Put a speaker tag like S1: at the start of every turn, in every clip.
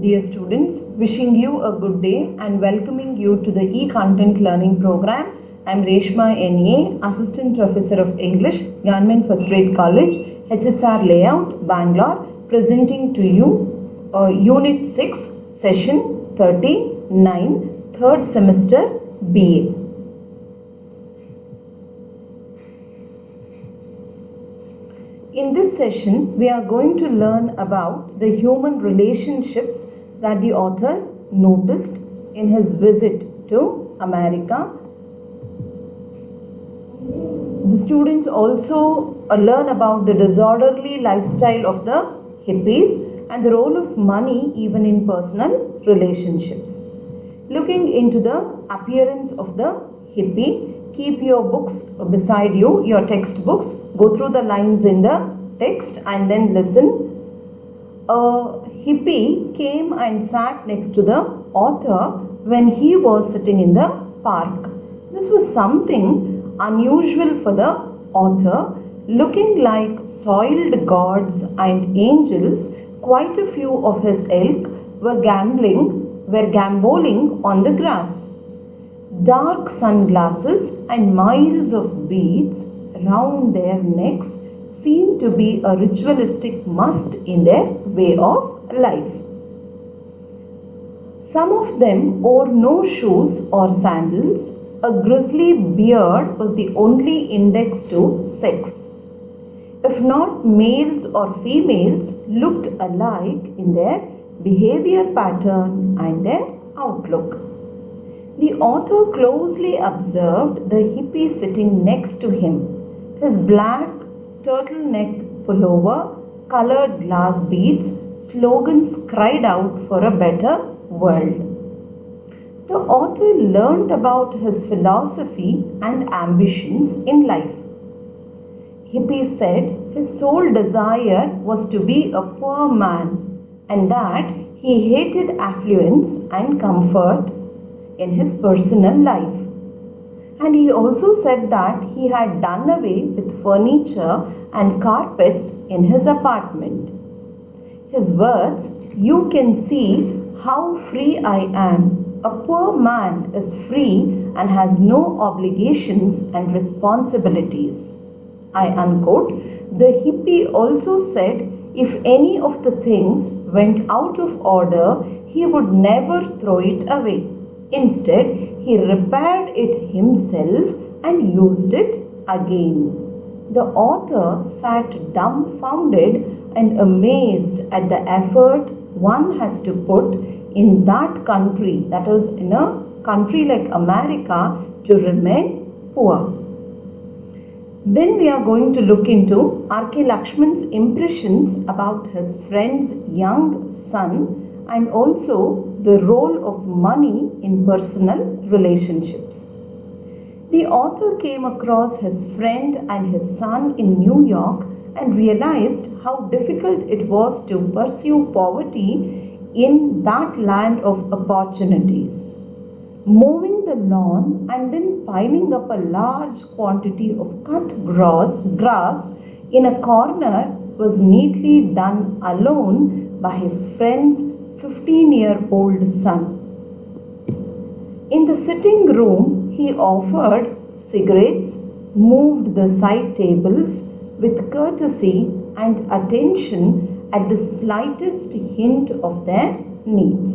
S1: Dear students, wishing you a good day and welcoming you to the e-content learning program. I am Reshma NA, Assistant Professor of English, Government First Rate College, HSR Layout, Bangalore, presenting to you Unit 6, Session 39, 3rd Semester BA. In this session, we are going to learn about the human relationships that the author noticed in his visit to America. The students also learn about the disorderly lifestyle of the hippies and the role of money even in personal relationships. Looking into the appearance of the hippie, keep your books beside you, your textbooks. Go through the lines in the text and then listen. A hippie came and sat next to the author when he was sitting in the park. This was something unusual for the author. Looking like soiled gods and angels, quite a few of his ilk were gamboling on the grass. Dark sunglasses and miles of beads round their necks seemed to be a ritualistic must in their way of life. Some of them wore no shoes or sandals. A grizzly beard was the only index to sex. If not males or females looked alike in their behavior pattern and their outlook. The author closely observed the hippie sitting next to him. His black turtleneck pullover, colored glass beads, slogans cried out for a better world. The author learned about his philosophy and ambitions in life. Hippie said his sole desire was to be a poor man and that he hated affluence and comfort in his personal life. And he also said that he had done away with furniture and carpets in his apartment. His words, "You can see how free I am. A poor man is free and has no obligations and responsibilities." I unquote. The hippie also said if any of the things went out of order, he would never throw it away. Instead, he repaired it himself and used it again. The author sat dumbfounded and amazed at the effort one has to put in that country, that is, in a country like America, to remain poor. Then we are going to look into R.K. Lakshman's impressions about his friend's young son and also the role of money in personal relationships. The author came across his friend and his son in New York and realized how difficult it was to pursue poverty in that land of opportunities. Mowing the lawn and then piling up a large quantity of cut grass in a corner was neatly done alone by his friend's 15-year-old son. In the sitting room, he offered cigarettes, moved the side tables with courtesy and attention at the slightest hint of their needs.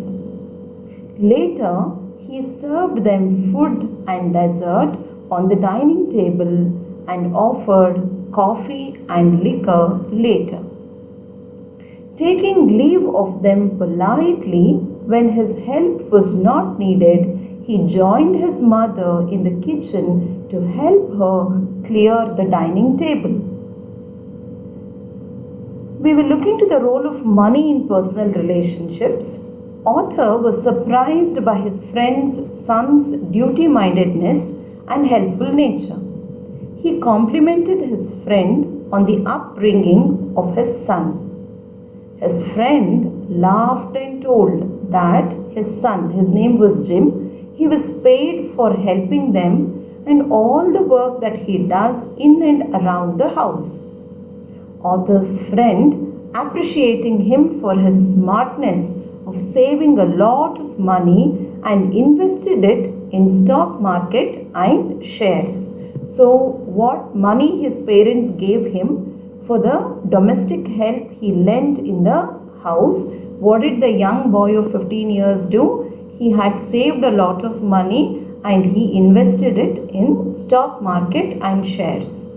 S1: Later, he served them food and dessert on the dining table and offered coffee and liquor later. Taking leave of them politely when his help was not needed, he joined his mother in the kitchen to help her clear the dining table. We will look into the role of money in personal relationships. Author was surprised by his friend's son's duty-mindedness and helpful nature. He complimented his friend on the upbringing of his son. His friend laughed and told that his son, his name was Jim, he was paid for helping them and all the work that he does in and around the house. Author's friend, appreciating him for his smartness, of saving a lot of money and invested it in stock market and shares. So what money his parents gave him for the domestic help he lent in the house, what did the young boy of 15 years do? He had saved a lot of money and he invested it in stock market and shares.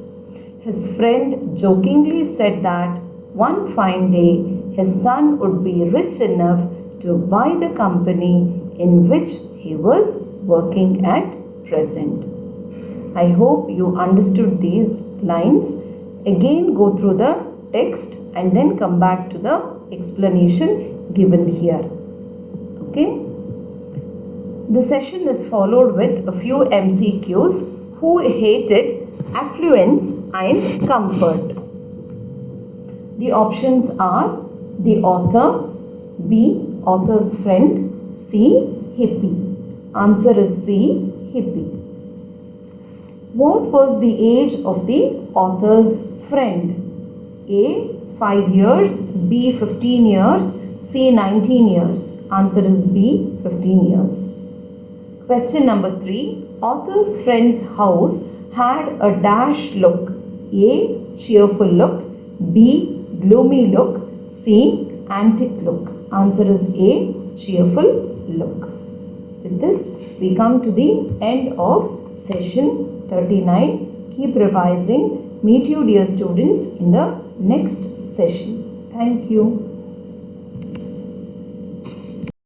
S1: His friend jokingly said that one fine day his son would be rich enough to buy the company in which he was working at present. I hope you understood these lines. Again go through the text and then come back to the explanation given here. Okay. The session is followed with a few MCQs. Who hated affluence and comfort? The options are the author, B. author's friend, C. hippie. Answer is C. hippie. What was the age of the author's friend? A. 5 years, B. 15 years, C. 19 years. Answer is B. 15 years. Question number 3. Author's friend's house had a dash look. A. cheerful look, B. gloomy look, C. antique look. Answer is A. cheerful look. With this, we come to the end of session 39. Keep revising. Meet you, dear students, in the next session. Thank you.